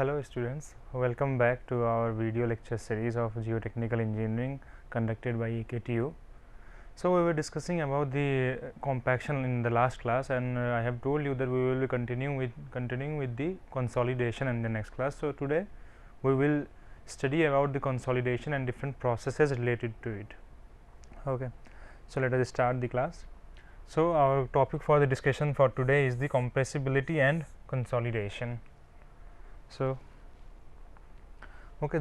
Hello students, welcome back to our video lecture series of Geotechnical Engineering conducted by AKTU. So, we were discussing about the compaction in the last class, and I have told you that we will be continuing with the consolidation in the next class. So, today we will study about the consolidation and different processes related to it. Okay. So, let us start the class. So, our topic for the discussion for today is the compressibility and consolidation. So,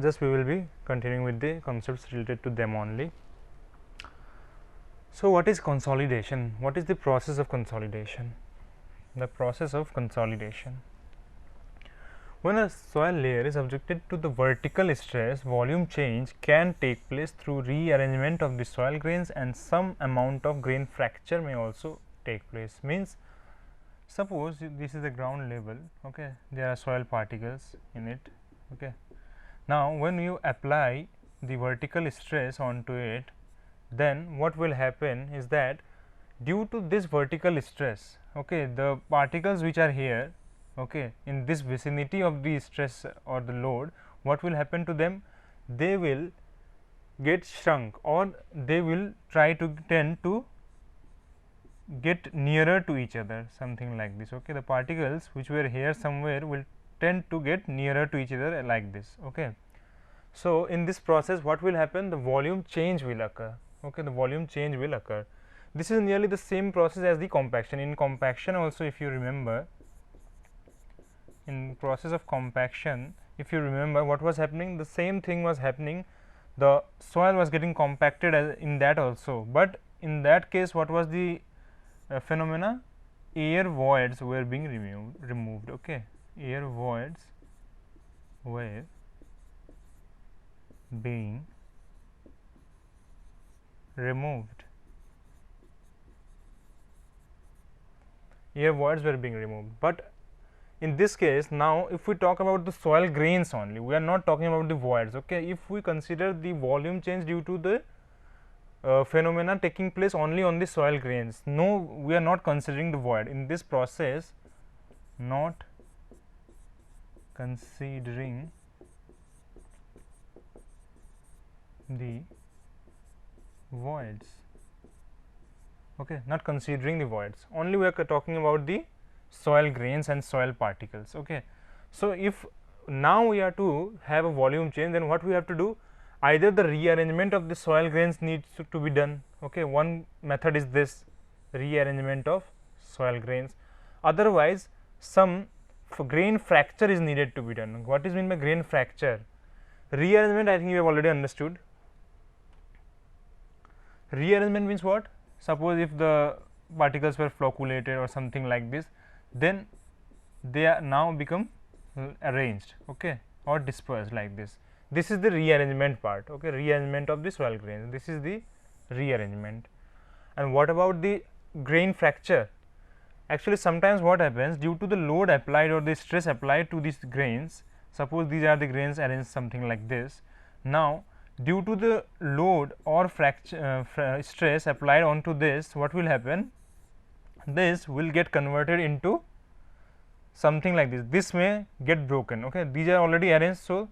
just we will be continuing with the concepts related to them only. So, what is consolidation? What is the process of consolidation? The process of consolidation. When a soil layer is subjected to the vertical stress, volume change can take place through rearrangement of the soil grains, and some amount of grain fracture may also take place. Means, suppose this is the ground level, okay, there are soil particles in it. Okay. Now, when you apply the vertical stress onto it, then what will happen is that due to this vertical stress, okay, the particles which are here, okay, in this vicinity of the stress or the load, what will happen to them? They will get shrunk, or they will try to tend to get nearer to each other, something like this. Okay, the particles which were here somewhere will tend to get nearer to each other like this. Okay. So, in this process what will happen? The volume change will occur. Okay, the volume change will occur. This is nearly the same process as the compaction. In compaction also, if you remember, in process of compaction, if you remember what was happening, the same thing was happening. The soil was getting compacted as in that also, but in that case what was the phenomena? Air voids were being removed. Okay, air voids were being removed. Air voids were being removed, but in this case, now if we talk about the soil grains only, we are not talking about the voids. Okay, if we consider the volume change due to the phenomena taking place only on the soil grains, no, we are not considering the void in this process, not considering the voids. Okay, not considering the voids, only we are talking about the soil grains and soil particles. Okay. So, if now we are to have a volume change, then what we have to do? Either the rearrangement of the soil grains needs to be done. Okay, one method is this rearrangement of soil grains, otherwise some grain fracture is needed to be done. What is meant by grain fracture? Rearrangement, I think you have already understood. Rearrangement means what? Suppose if the particles were flocculated or something like this, then they are now become arranged, okay, or dispersed like this. This is the rearrangement part. Okay, rearrangement of the soil grains, this is the rearrangement. And what about the grain fracture? Actually, sometimes what happens, due to the load applied or the stress applied to these grains, suppose these are the grains arranged something like this. Now, due to the load or fracture stress applied onto this, what will happen? This will get converted into something like this. This may get broken. Okay, these are already arranged, so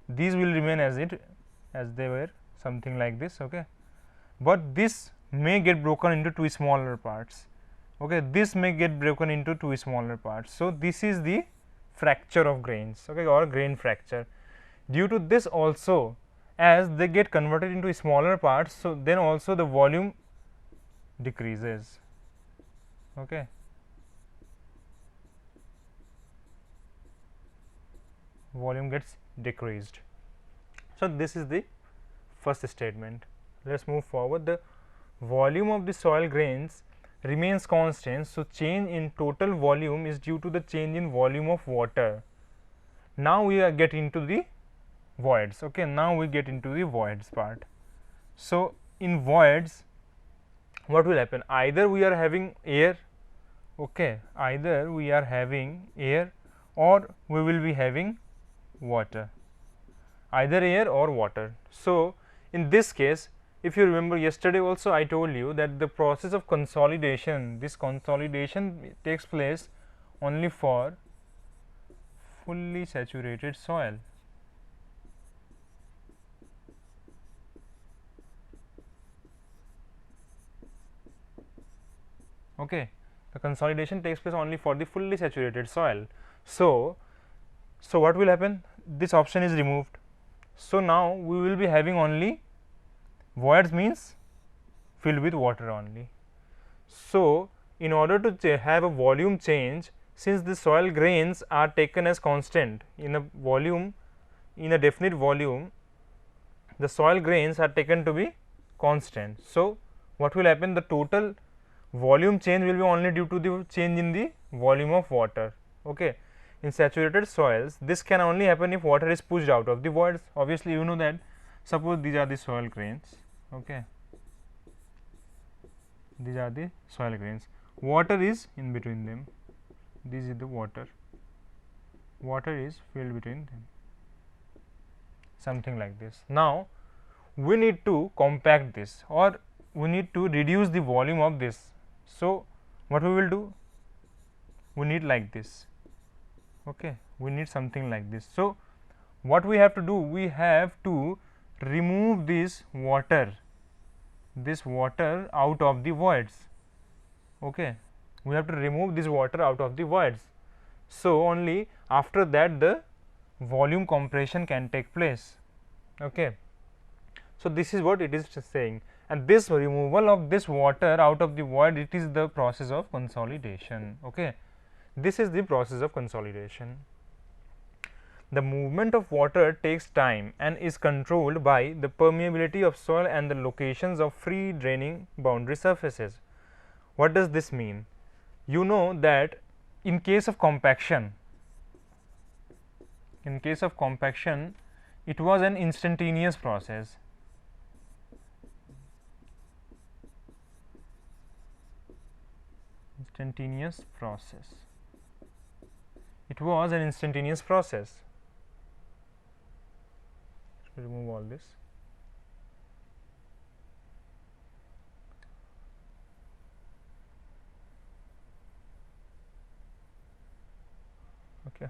these will remain as they were, something like this. Okay, but this may get broken into two smaller parts. Okay, this may get broken into two smaller parts. So, this is the fracture of grains, okay, or grain fracture. Due to this also, as they get converted into smaller parts, so then also the volume decreases. Okay. Volume gets decreased. So, this is the first statement. Let us move forward. The volume of the soil grains remains constant. So, change in total volume is due to the change in volume of water. Now, we are get into the voids. Okay, now we get into the voids part. So, in voids what will happen? Either we are having air, okay, either we are having air or we will be having water, either air or water. So, in this case, if you remember yesterday also I told you that the process of consolidation, this consolidation takes place only for fully saturated soil. Okay, the consolidation takes place only for the fully saturated soil. So what will happen? This option is removed. So now we will be having only voids, means filled with water only. So in order to have a volume change, since the soil grains are taken as constant in a volume, in a definite volume, the soil grains are taken to be constant. So what will happen? The total volume change will be only due to the change in the volume of water. Okay. In saturated soils, this can only happen if water is pushed out of the voids. Obviously, you know that. Suppose these are the soil grains. Okay. These are the soil grains. Water is in between them. This is the water. Water is filled between them. Something like this. Now, we need to compact this, or we need to reduce the volume of this. So, what we will do? We need like this. Okay, we need something like this. So, what we have to do? We have to remove this water out of the voids. Okay, we have to remove this water out of the voids. So, only after that the volume compression can take place. Okay. So, this is what it is saying, and this removal of this water out of the void, it is the process of consolidation. Okay. This is the process of consolidation. The movement of water takes time and is controlled by the permeability of soil and the locations of free draining boundary surfaces. What does this mean? You know that in case of compaction, it was an instantaneous process. It was an instantaneous process. Remove all this. Okay.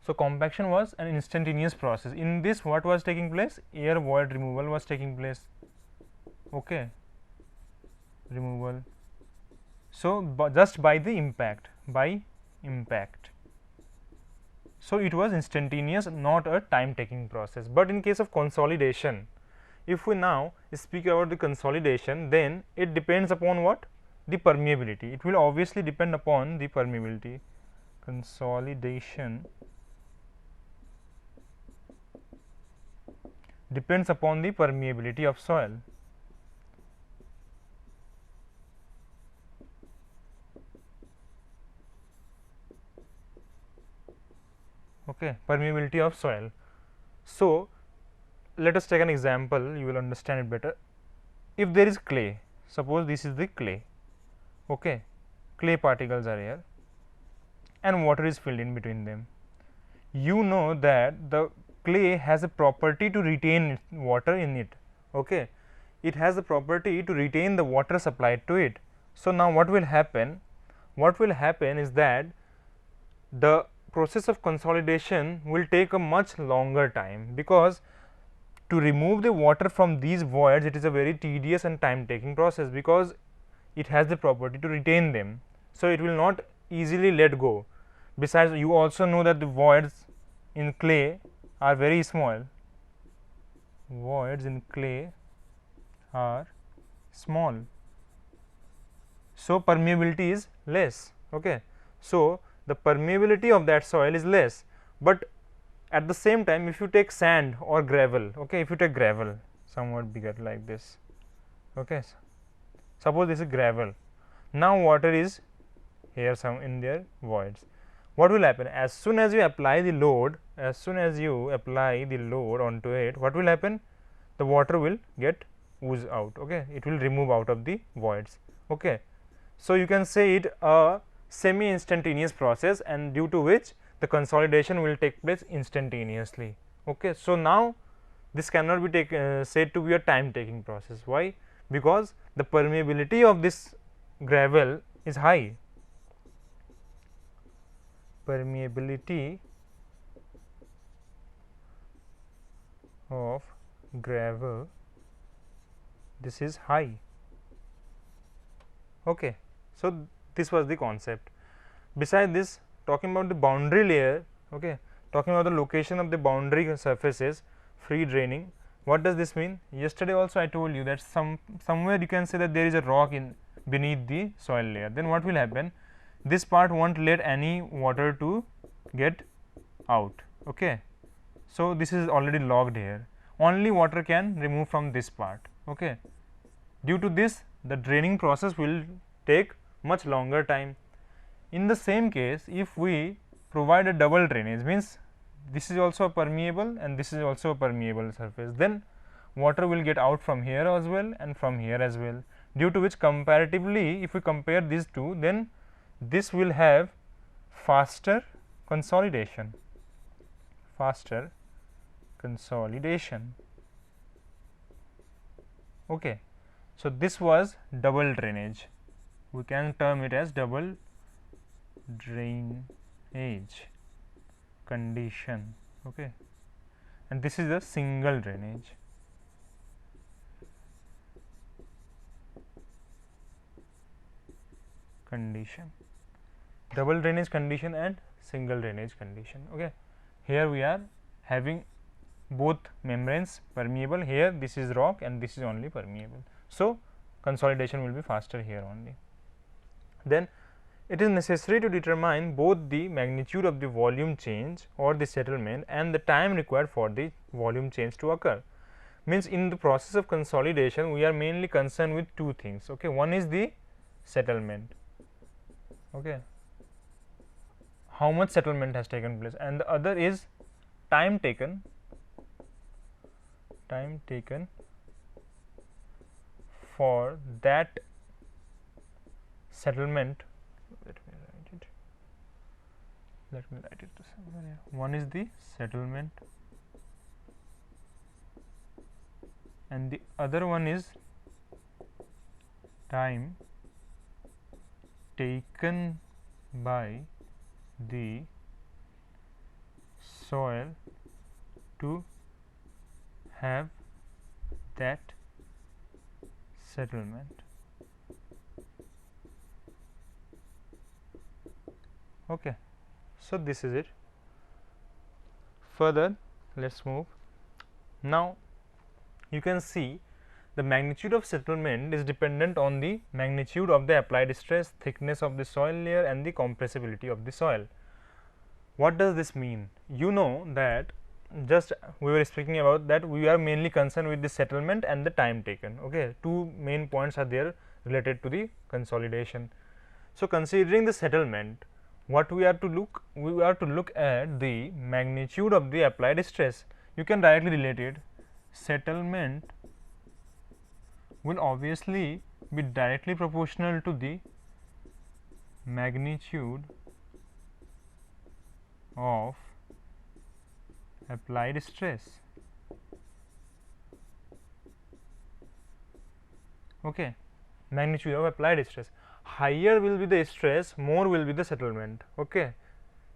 So, compaction was an instantaneous process. In this, what was taking place? Air void removal was taking place. Okay. Removal. So, just by the impact, So, it was instantaneous, not a time taking process. But in case of consolidation, if we now speak about the consolidation, then it depends upon what? The permeability. It will obviously depend upon the permeability. Consolidation depends upon the permeability of soil. Okay, permeability of soil. So, let us take an example, you will understand it better. If there is clay, suppose this is the clay, okay, clay particles are here and water is filled in between them. You know that the clay has a property to retain water in it. Okay, it has the property to retain the water supplied to it. So, now what will happen? What will happen is that the process of consolidation will take a much longer time, because to remove the water from these voids, it is a very tedious and time taking process, because it has the property to retain them. So, it will not easily let go. Besides, you also know that the voids in clay are very small. Voids in clay are small. So, permeability is less. Okay. So, the permeability of that soil is less, but at the same time, if you take sand or gravel, okay, if you take gravel somewhat bigger like this, okay, suppose this is gravel. Now, water is here some in their voids. What will happen? As soon as you apply the load, onto it, what will happen? The water will get ooze out. Okay, it will remove out of the voids. Okay, so you can say it a semi instantaneous process, and due to which the consolidation will take place instantaneously. Okay. So, now this cannot be said to be a time taking process. Why? Because the permeability of this gravel is high. permeability of gravel, this is high. Okay. So, this was the concept. Besides this, talking about the boundary layer, okay, talking about the location of the boundary surfaces, free draining. What does this mean? Yesterday also I told you that somewhere you can say that there is a rock in beneath the soil layer. Then what will happen? This part won't let any water to get out. Okay. So, this is already logged here. Only water can remove from this part. Okay. Due to this, the draining process will take much longer time. In the same case, if we provide a double drainage, means this is also a permeable and this is also a permeable surface, then water will get out from here as well and from here as well, due to which comparatively if we compare these two, then this will have faster consolidation, faster consolidation. Okay. So, this was double drainage, we can term it as double drainage condition. Okay. And this is a single drainage. Condition, double drainage condition and single drainage condition. Okay. Here we are having both membranes permeable, here this is rock and this is only permeable. So, consolidation will be faster here only. Then it is necessary to determine both the magnitude of the volume change or the settlement and the time required for the volume change to occur. Means in the process of consolidation, we are mainly concerned with two things. Okay. One is the settlement, okay, how much settlement has taken place, and the other is time taken for that settlement. Let me write it to somewhere here. One is the settlement and the other one is time taken by the soil to have that settlement. Okay. So, this is it. Further, let us move. Now, you can see the magnitude of settlement is dependent on the magnitude of the applied stress, thickness of the soil layer and the compressibility of the soil. What does this mean? You know that just we were speaking about that we are mainly concerned with the settlement and the time taken. Okay. Two main points are there related to the consolidation. So, considering the settlement, what we are to look? We are to look at the magnitude of the applied stress. You can directly relate it. Settlement will obviously be directly proportional to the magnitude of applied stress. Okay. Magnitude of applied stress. Higher will be the stress, more will be the settlement. Okay.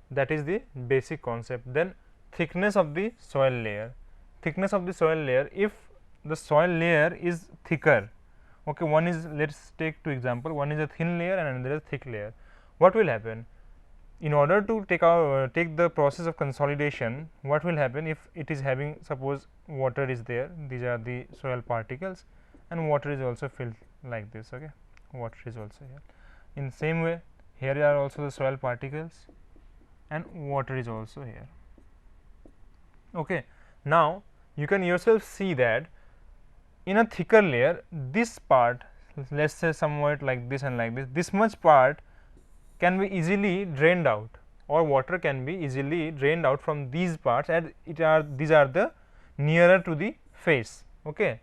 That is the basic concept. Then thickness of the soil layer. Thickness of the soil layer, if the soil layer is thicker, okay, one is, let us take two example, one is a thin layer and another is thick layer. What will happen? In order to take the process of consolidation, what will happen if it is having, suppose water is there, these are the soil particles and water is also filled like this. Okay. Water is also here. In the same way, here are also the soil particles and water is also here. Okay. Now, you can yourself see that in a thicker layer, this part, let us say somewhat like this and like this, this much part can be easily drained out, or water can be easily drained out from these parts, and these are the nearer to the face, okay,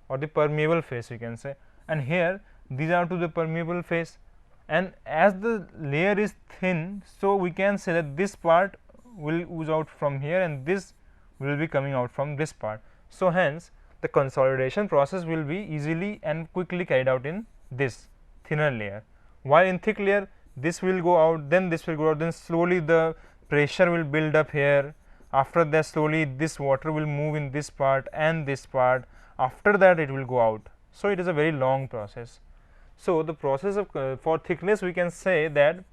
or the permeable face we can say, and here these are to the permeable face, and as the layer is thin, so we can say that this part will ooze out from here and this will be coming out from this part. So, hence the consolidation process will be easily and quickly carried out in this thinner layer, while in thick layer this will go out, then this will go out, then slowly the pressure will build up here. After that, slowly this water will move in this part and this part, after that it will go out. So, it is a very long process. So, the process of for thickness, we can say that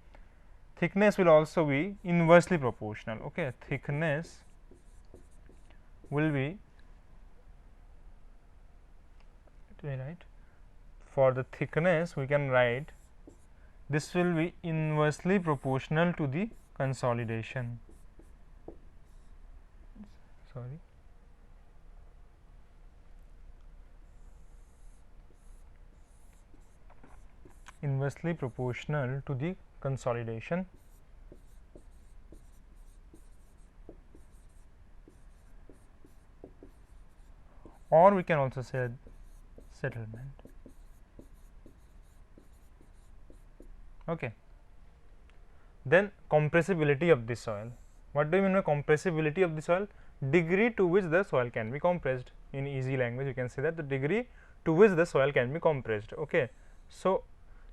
thickness will also be inversely proportional. Okay. Thickness will be, right, for the thickness we can write this will be inversely proportional to the consolidation. Sorry. Inversely proportional to the consolidation. Or we can also say settlement. Okay. Then compressibility of the soil. What do you mean by compressibility of the soil? Degree to which the soil can be compressed. In easy language, you can say that the degree to which the soil can be compressed. Okay. So,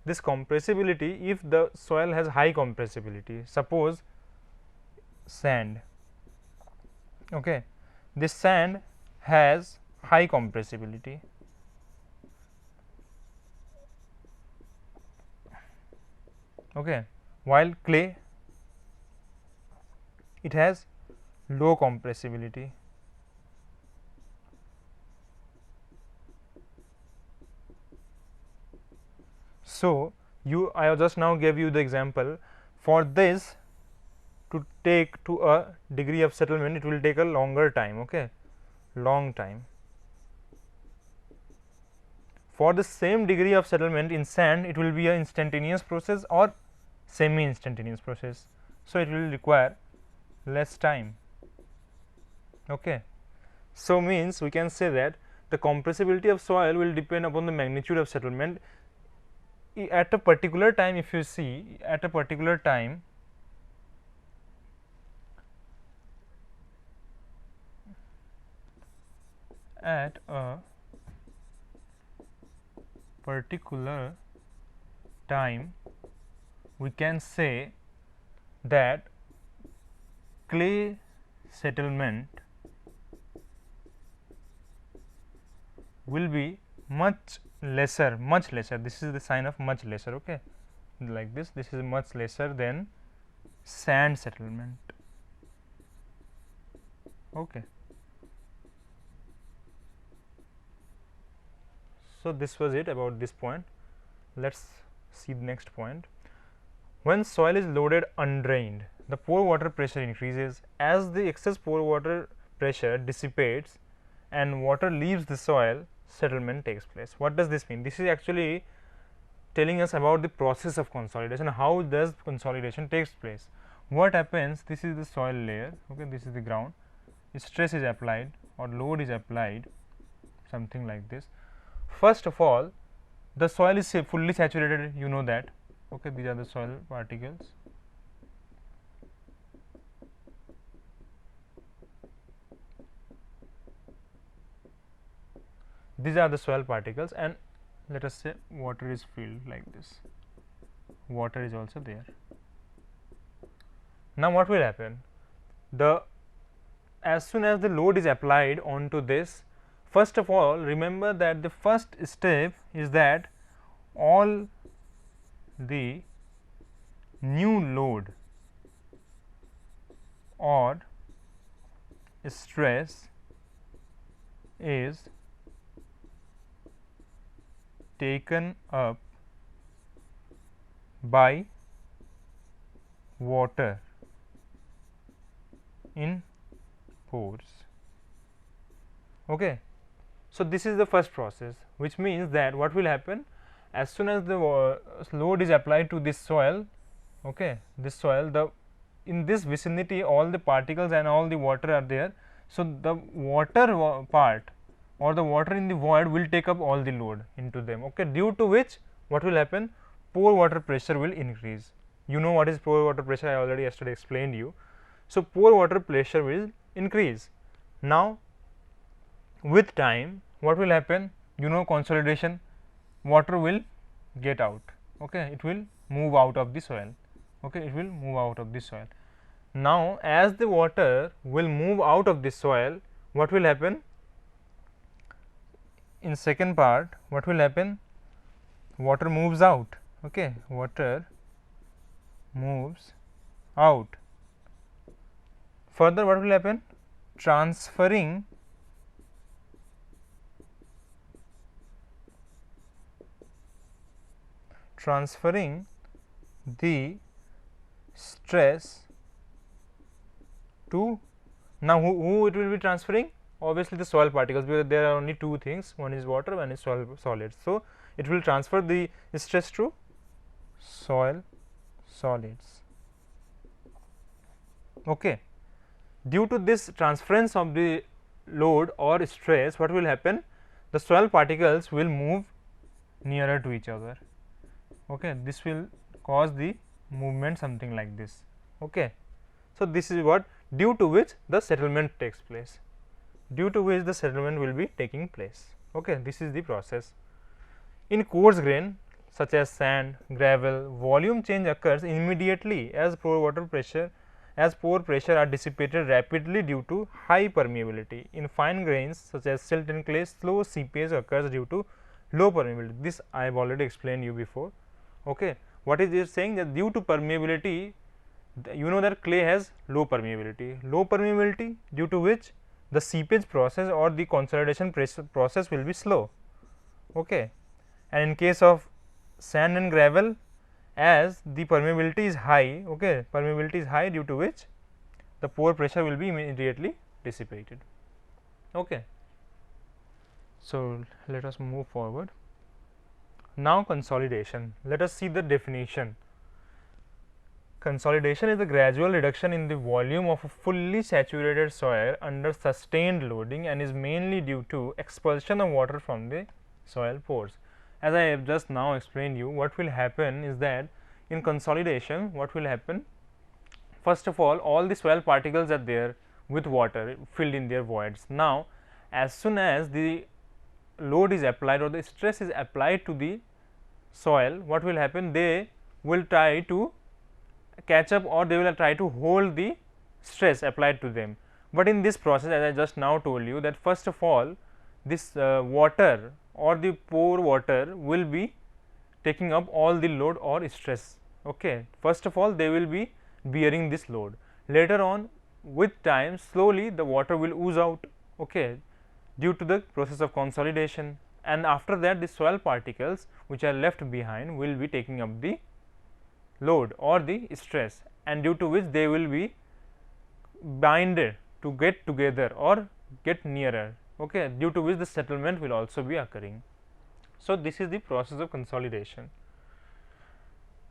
this compressibility, if the soil has high compressibility, suppose sand, okay, this sand has high compressibility, okay, while clay, it has low compressibility. So, I just now gave you the example. For this to take to a degree of settlement, it will take a longer time, okay, long time. For the same degree of settlement in sand, it will be an instantaneous process or semi instantaneous process. So, it will require less time. Okay. So, means we can say that the compressibility of soil will depend upon the magnitude of settlement. At a particular time, if you see at a particular time, at a particular time, we can say that clay settlement will be much lesser, this is the sign of much lesser, okay, like this is much lesser than sand settlement. Okay. So, this was it about this point. Let us see the next point. When soil is loaded undrained, the pore water pressure increases. As the excess pore water pressure dissipates and water leaves the soil, settlement takes place. What does this mean? This is actually telling us about the process of consolidation. How does consolidation takes place? What happens? This is the soil layer, okay, this is the ground. Stress is applied or load is applied, something like this. First of all, the soil is fully saturated, you know that, okay, these are the soil particles. These are the soil particles, and let us say water is filled like this, water is also there. Now, what will happen? As soon as the load is applied onto this, first of all, remember that the first step is that all the new load or stress is taken up by water in pores. Okay. So, this is the first process, which means that what will happen, as soon as the load is applied to this soil, okay, this soil, in this vicinity all the particles and all the water are there. So, the water part or the water in the void will take up all the load into them, okay, due to which what will happen, pore water pressure will increase. You know what is pore water pressure, I already yesterday explained you. So, pore water pressure will increase. Now, with time what will happen, you know, consolidation, water will get out, okay, it will move out of the soil. Okay, it will move out of the soil. Now, as the water will move out of the soil, what will happen? In second part, what will happen? Water moves out. Okay, water moves out. Further, what will happen? Transferring the stress to, now who it will be transferring? Obviously the soil particles, because there are only two things, one is water, one is soil solids. So, it will transfer the stress to soil solids. Okay. Due to this transference of the load or stress, what will happen? The soil particles will move nearer to each other. Okay. This will cause the movement something like this. Okay. So, this is what, due to which the settlement takes place, due to which the settlement will be taking place. Okay. This is the process. In coarse grain such as sand, gravel, volume change occurs immediately as pore pressure are dissipated rapidly due to high permeability. In fine grains such as silt and clay, slow seepage occurs due to low permeability. This I have already explained you before. Okay. What is it saying? That due to permeability, you know that clay has low permeability, due to which the seepage process or the consolidation process will be slow. Okay. And in case of sand and gravel, as the permeability is high, okay, permeability is high, due to which the pore pressure will be immediately dissipated. Okay. So, let us move forward. Now, consolidation. Let us see the definition. Consolidation is the gradual reduction in the volume of a fully saturated soil under sustained loading and is mainly due to expulsion of water from the soil pores. As I have just now explained you, what will happen is that in consolidation, what will happen? First of all the soil particles are there with water filled in their voids. Now, as soon as the load is applied or the stress is applied to the soil, what will happen? They will try to catch up, or they will try to hold the stress applied to them. But in this process, as I just now told you, that first of all this water or the pore water will be taking up all the load or stress. Okay. First of all, they will be bearing this load. Later on, with time, slowly the water will ooze out, okay, due to the process of consolidation, and after that the soil particles which are left behind will be taking up the load or the stress, and due to which they will be binded to get together or get nearer, okay, due to which the settlement will also be occurring. So, this is the process of consolidation.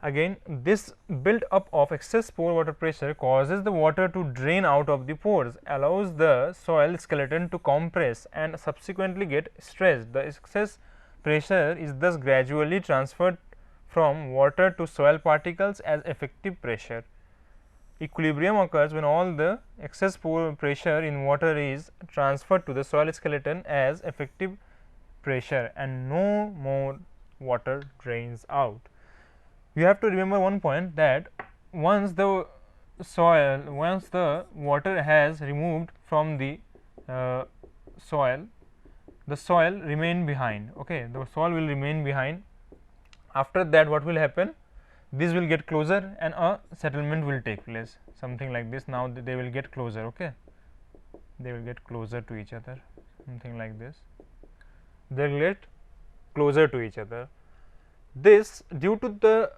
Again, this build up of excess pore water pressure causes the water to drain out of the pores, allows the soil skeleton to compress and subsequently get stressed. The excess pressure is thus gradually transferred from water to soil particles as effective pressure. Equilibrium occurs when all the excess pore pressure in water is transferred to the soil skeleton as effective pressure and no more water drains out. You have to remember one point, that once the water has removed from the soil, the soil remain behind. Okay, the soil will remain behind. After that, what will happen? This will get closer and a settlement will take place, something like this. Now, they will get closer. Okay, they will get closer to each other, something like this. They will get closer to each other. This, due to the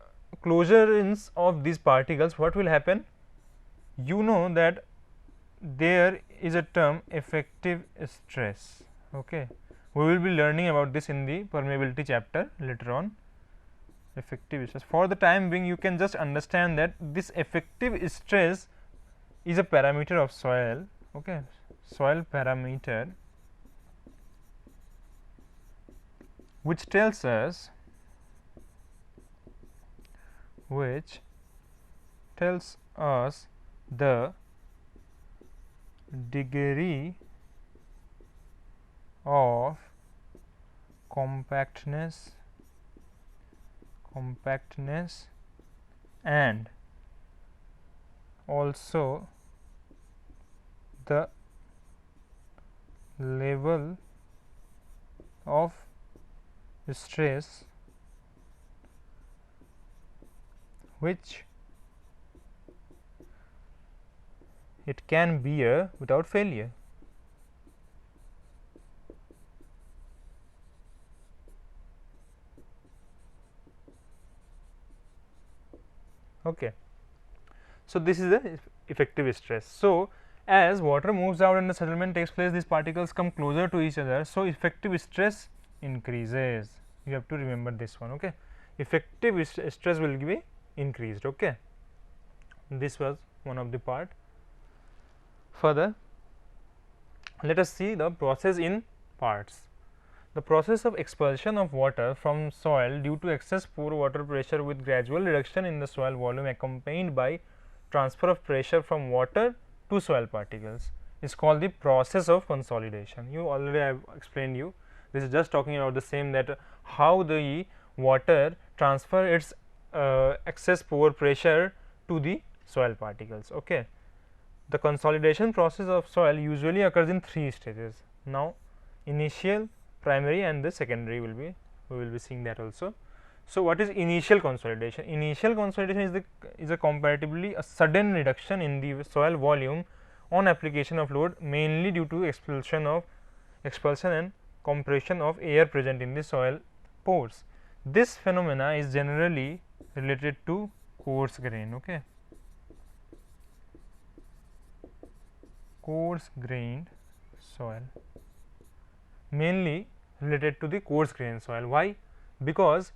closurance of these particles, what will happen? You know that there is a term effective stress. Okay, we will be learning about this in the permeability chapter later on. Effective stress. For the time being, you can just understand that this effective stress is a parameter of soil. Okay, soil parameter, which tells us the degree of compactness and also the level of stress which it can bear without failure. Okay. So, this is the effective stress. So, as water moves out and the settlement takes place, these particles come closer to each other. So, effective stress increases. You have to remember this one. Okay. Effective stress will be increased. Okay. This was one of the part. Further, let us see the process in parts. The process of expulsion of water from soil due to excess pore water pressure with gradual reduction in the soil volume accompanied by transfer of pressure from water to soil particles is called the process of consolidation. You already I have explained you. This is just talking about the same, that how the water transfer its excess pore pressure to the soil particles. Okay. The consolidation process of soil usually occurs in 3 stages. Now, initial, primary and the secondary will be, we will be seeing that also. So, what is initial consolidation? Initial consolidation is a comparatively a sudden reduction in the soil volume on application of load, mainly due to expulsion and compression of air present in the soil pores. This phenomena is generally related to coarse grain. Okay. Coarse grained soil, mainly related to the coarse grained soil. Why? Because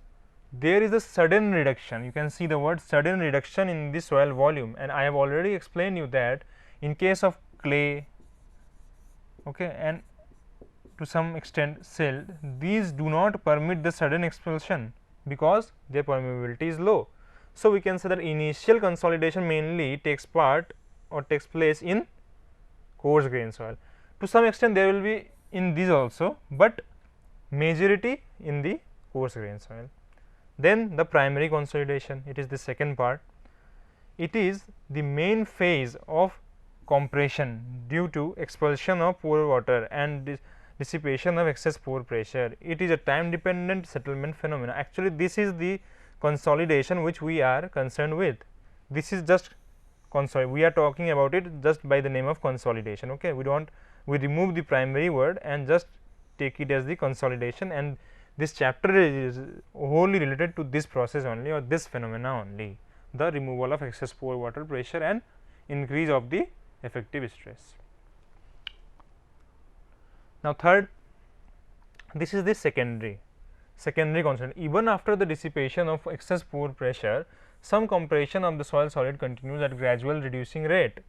there is a sudden reduction, you can see the word sudden reduction in the soil volume, and I have already explained you that in case of clay, okay, and to some extent silt, these do not permit the sudden expulsion because their permeability is low. So, we can say that initial consolidation mainly takes place in coarse grain soil. To some extent there will be in these also, but majority in the coarse grain soil. Then the primary consolidation, it is the second part. It is the main phase of compression due to expulsion of pore water and dissipation of excess pore pressure. It is a time dependent settlement phenomena. Actually, this is the consolidation which we are concerned with. This is just we are talking about it just by the name of consolidation. Okay. We remove the primary word and just take it as the consolidation, and this chapter is wholly related to this process only, or this phenomena only, the removal of excess pore water pressure and increase of the effective stress. Now, third, this is the secondary consolidation. Even after the dissipation of excess pore pressure, some compression of the soil solid continues at gradual reducing rate,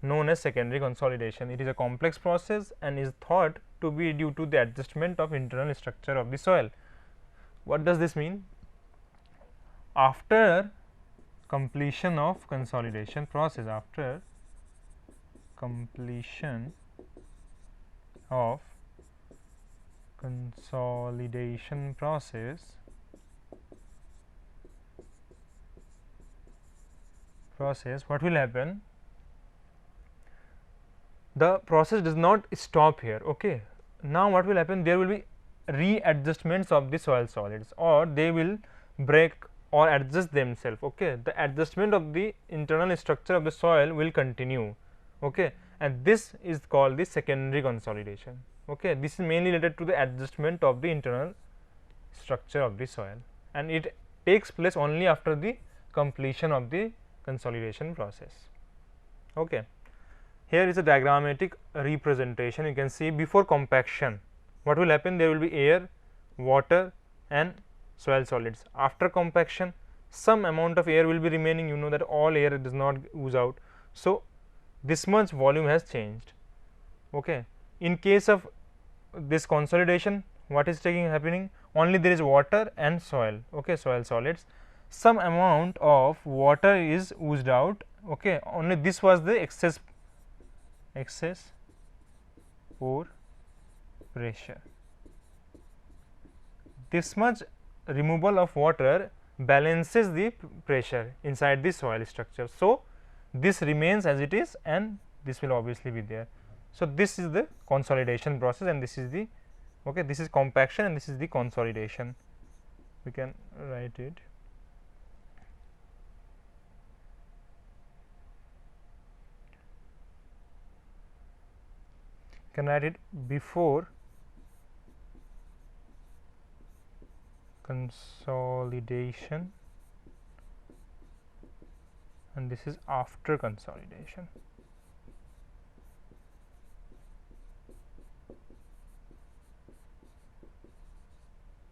known as secondary consolidation. It is a complex process and is thought to be due to the adjustment of internal structure of the soil. What does this mean? After completion of consolidation process, after completion of consolidation process, what will happen? The process does not stop here. Okay. Now, what will happen? There will be readjustments of the soil solids, or they will break or adjust themselves. Okay. The adjustment of the internal structure of the soil will continue. Okay. And this is called the secondary consolidation. Okay. This is mainly related to the adjustment of the internal structure of the soil, and it takes place only after the completion of the consolidation process. Okay. Here is a diagrammatic representation. You can see before compaction, what will happen? There will be air, water and soil solids. After compaction, some amount of air will be remaining. You know that all air does not ooze out. So, this much volume has changed. Okay. In case of this consolidation, what is happening? Only there is water and soil. Okay, soil solids. Some amount of water is oozed out. Okay. Only this was the excess pore pressure. This much removal of water balances the pressure inside the soil structure. So, this remains as it is and this will obviously be there. So, this is the consolidation process and this is the this is compaction and this is the consolidation. We can write it. Can write it before consolidation and this is after consolidation.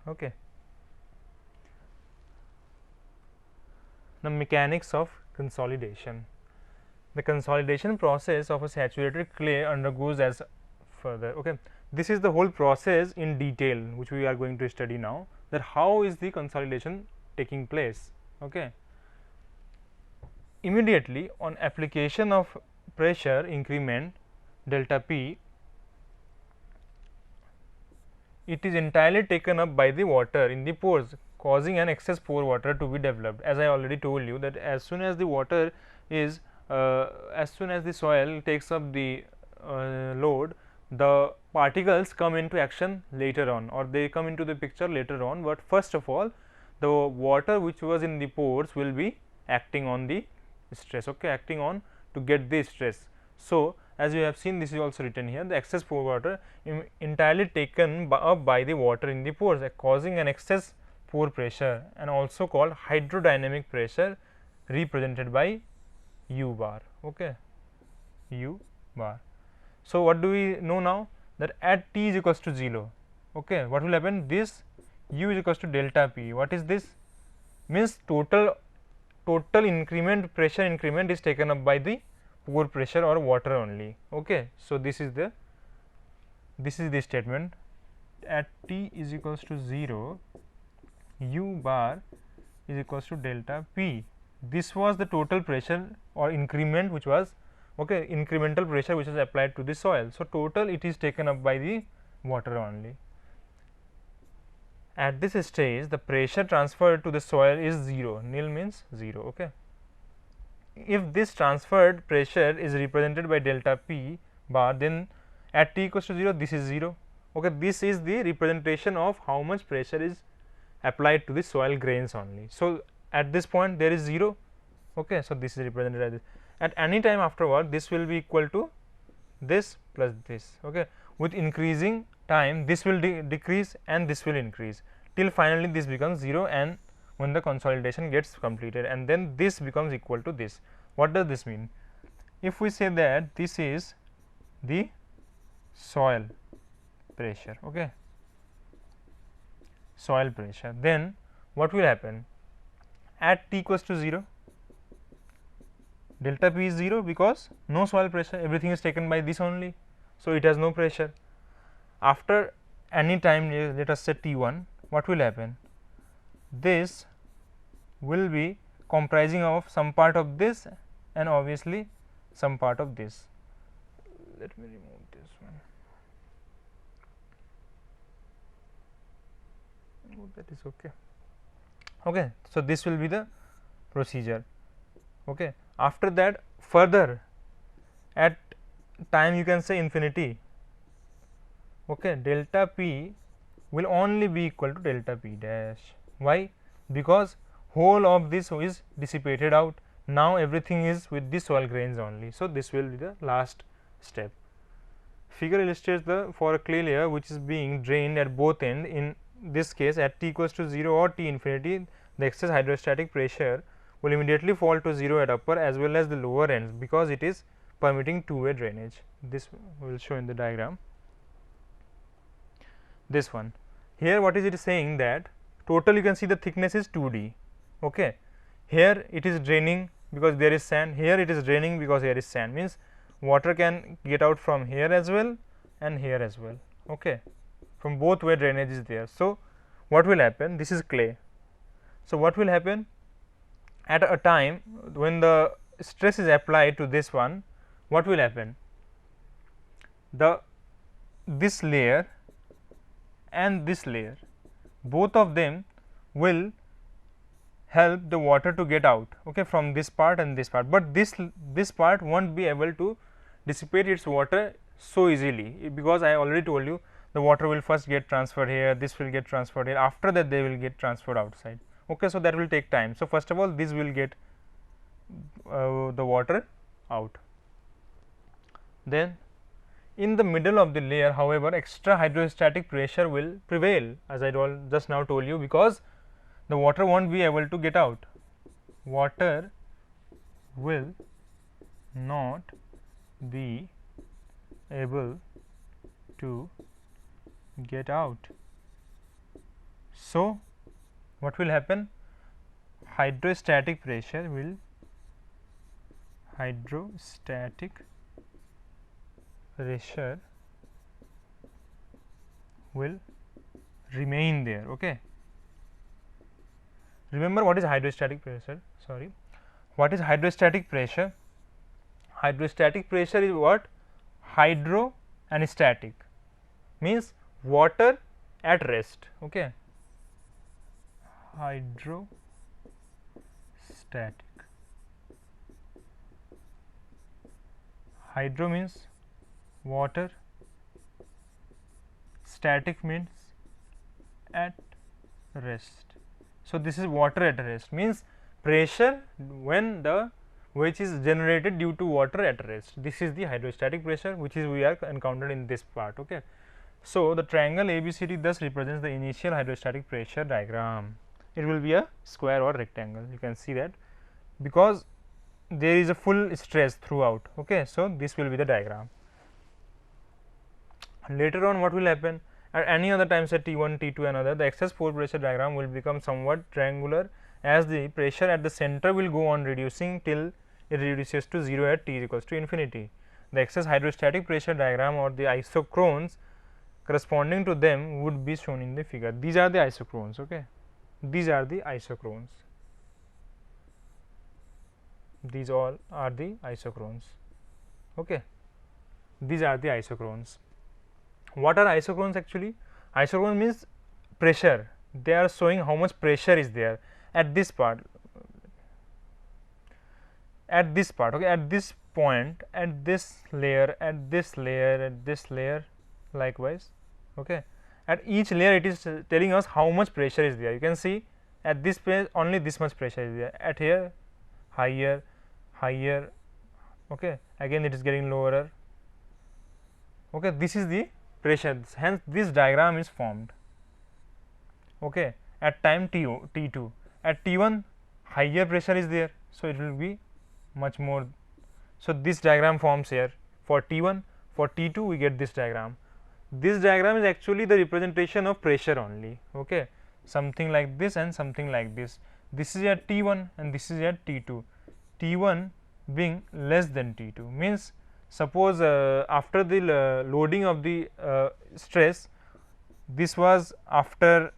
Okay. The mechanics of consolidation. The consolidation process of a saturated clay undergoes as further. Okay. This is the whole process in detail which we are going to study now, that how is the consolidation taking place. Okay. Immediately on application of pressure increment delta P, it is entirely taken up by the water in the pores, causing an excess pore water to be developed. As I already told you that as soon as the water is as soon as the soil takes up the load, the particles come into action later on, or they come into the picture later on, but first of all the water which was in the pores will be acting on the stress, acting on to get the stress. So, as you have seen, this is also written here, the excess pore water entirely taken up by the water in the pores, causing an excess pore pressure and also called hydrodynamic pressure, represented by U bar. U bar. So, what do we know now? That at T is equals to 0, what will happen? This U is equals to delta P. What is this? Means total increment, pressure increment is taken up by the pore pressure or water only. So, this is the statement. At T is equals to 0, U bar is equals to delta P. This was the total pressure or increment which was incremental pressure which is applied to the soil. So, total it is taken up by the water only. At this stage, the pressure transferred to the soil is 0, nil means 0. If this transferred pressure is represented by delta P bar, then at T equals to 0, this is 0. This is the representation of how much pressure is applied to the soil grains only. So, at this point there is 0. So, this is represented as this. At any time afterward, this will be equal to this plus this. With increasing time, this will decrease and this will increase till finally this becomes 0, and when the consolidation gets completed, and then this becomes equal to this. What does this mean? If we say that this is the soil pressure, soil pressure, then what will happen? At T equals to 0, delta P is 0 because no soil pressure, everything is taken by this only. So, it has no pressure. After any time, let us say T1, what will happen? This will be comprising of some part of this and obviously some part of this. Let me remove this one. That is okay. So, this will be the procedure. After that, further at time you can say infinity, delta P will only be equal to delta P dash. Why? Because whole of this is dissipated out. Now, everything is with the soil grains only. So, this will be the last step. Figure illustrates the for a clay layer which is being drained at both ends. In this case, at T equals to 0 or T infinity, the excess hydrostatic pressure will immediately fall to 0 at upper as well as the lower ends, because it is permitting two-way drainage. This we will show in the diagram. This one here, what is it saying? That total you can see the thickness is 2D. Here it is draining because there is sand, here it is draining because here is sand, means water can get out from here as well and here as well. From both way drainage is there. So, what will happen? This is clay. So, what will happen? At a time when the stress is applied to this one, what will happen? This layer and this layer, both of them will help the water to get out, okay, from this part and this part, but this part won't be able to dissipate its water so easily, because I already told you the water will first get transferred here, this will get transferred here, after that they will get transferred outside. Okay, so that will take time. So first of all, this will get the water out. Then in the middle of the layer, however, extra hydrostatic pressure will prevail, as I just now told you, because the water won't be able to get out. Water will not be able to get out. So what will happen? Hydrostatic pressure will remain there. Okay. Remember what is hydrostatic pressure? Sorry, what is hydrostatic pressure? Hydrostatic pressure is what? Hydro and static, means water at rest. Okay. Hydrostatic, hydro means water, static means at rest. So this is water at rest, means pressure when the which is generated due to water at rest. This is the hydrostatic pressure, which is we are encountered in this part. Okay. So the triangle ABCD thus represents the initial hydrostatic pressure diagram. It will be a square or rectangle, you can see that, because there is a full stress throughout. Okay. So this will be the diagram. Later on what will happen? At any other time, say T1, T2 and other, the excess pore pressure diagram will become somewhat triangular, as the pressure at the center will go on reducing till it reduces to 0 at T is equals to infinity. The excess hydrostatic pressure diagram or the isochrones corresponding to them would be shown in the figure. These are the isochrones. Okay. These are the isochrones. These all are the isochrones. Okay. These are the isochrones. What are isochrones actually? Isochrone means pressure. They are showing how much pressure is there at this part, at this part. Okay, at this point, at this layer, at this layer, at this layer, likewise. Okay, at each layer it is telling us how much pressure is there. You can see at this place only this much pressure is there, at here higher, higher. Okay, again it is getting lower. Okay, this is the pressure, hence this diagram is formed. Okay, at time T2, at T1 higher pressure is there, so it will be much more. So this diagram forms here for T1, for T2 we get this diagram. This diagram is actually the representation of pressure only. Okay, something like this and something like this. This is at T1 and this is at T2. T1 being less than T2 means, suppose after the loading of the stress, this was after,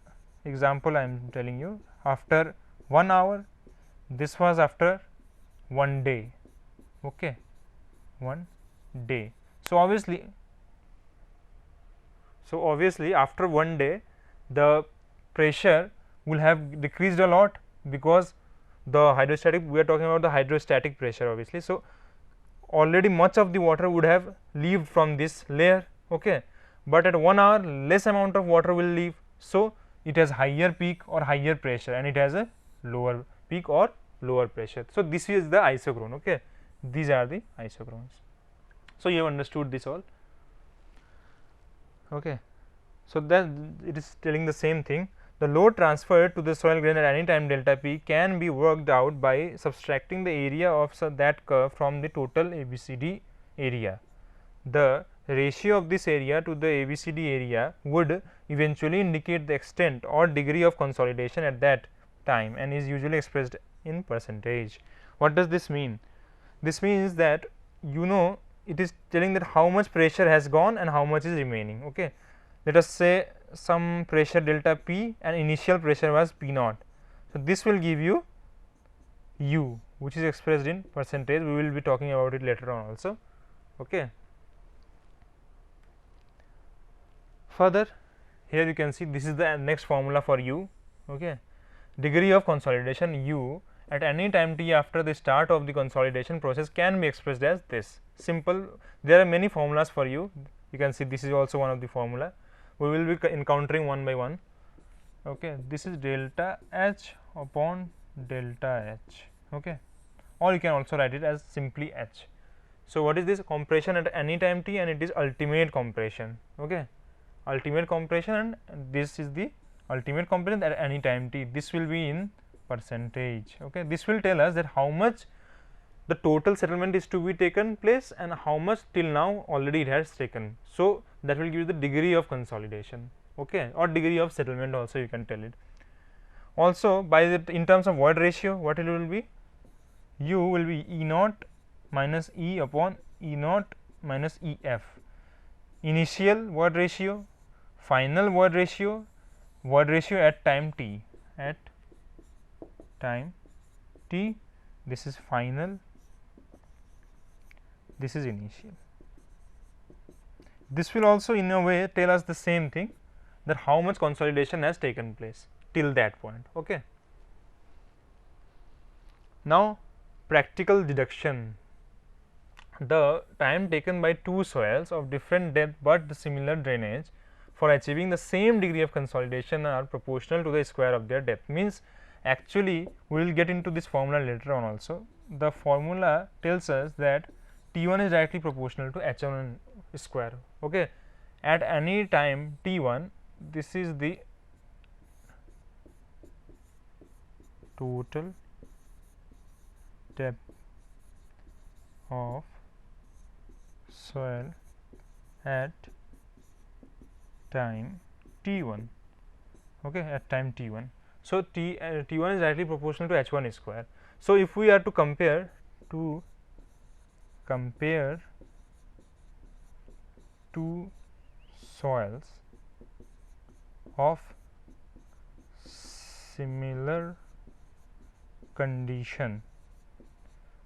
example I am telling you, after 1 hour, this was after 1 day. Okay, 1 day. So obviously after 1 day the pressure will have decreased a lot, because the hydrostatic, we are talking about the hydrostatic pressure obviously. So already much of the water would have leaved from this layer. Okay, but at 1 hour less amount of water will leave. So it has higher peak or higher pressure, and it has a lower peak or lower pressure. So this is the isochrone. Okay, these are the isochrones. So you have understood this all. Okay, so that it is telling the same thing. The load transferred to the soil grain at any time delta p can be worked out by subtracting the area of that curve from the total ABCD area. The ratio of this area to the ABCD area would eventually indicate the extent or degree of consolidation at that time, and is usually expressed in percentage. What does this mean? This means that, you know, it is telling that how much pressure has gone and how much is remaining. Okay, let us say some pressure delta p and initial pressure was p naught. So this will give you u, which is expressed in percentage. We will be talking about it later on also. Okay. Further, here you can see this is the next formula for u. Okay. degree of consolidation u at any time t after the start of the consolidation process can be expressed as this. Simple. There are many formulas for you. You can see this is also one of the formula. We will be encountering one by one. Okay, this is delta H upon delta H. Okay, or you can also write it as simply H. So, what is this? Compression at any time t, and it is ultimate compression. Okay, ultimate compression, and this is the ultimate compression at any time t. This will be in percentage. Okay, this will tell us that how much the total settlement is to be taken place and how much till now already it has taken. So, that will give you the degree of consolidation, okay, or degree of settlement also you can tell it. Also, by the in terms of void ratio, what it will be? U will be E naught minus E upon E naught minus E f. Initial void ratio, final void ratio at time t, at time t. This is final, this is initial. This will also in a way tell us the same thing, that how much consolidation has taken place till that point. Okay. Now, practical deduction. The time taken by two soils of different depth but the similar drainage for achieving the same degree of consolidation are proportional to the square of their depth. Means actually we will get into this formula later on also. The formula tells us that T1 is directly proportional to H1 square. Okay. At any time T1, this is the total depth of soil at time T1, okay, at time T1. So, T1 is directly proportional to H1 square. So, if we are to compare two soils of similar condition,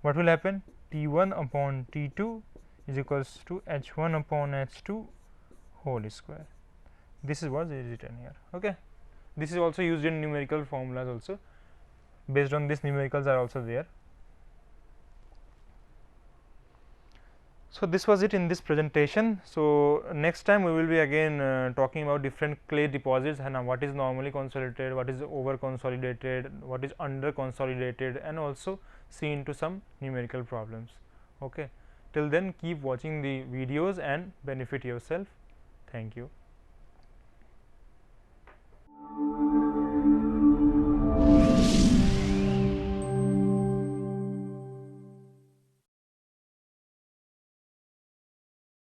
what will happen? T1 upon T2 is equals to H1 upon H2 whole square. This is what is written here. Okay. This is also used in numerical formulas also. Based on this, numericals are also there. So, this was it in this presentation. So, next time we will be again talking about different clay deposits and what is normally consolidated, what is over consolidated, what is under consolidated, and also see into some numerical problems. Okay. Till then, keep watching the videos and benefit yourself. Thank you.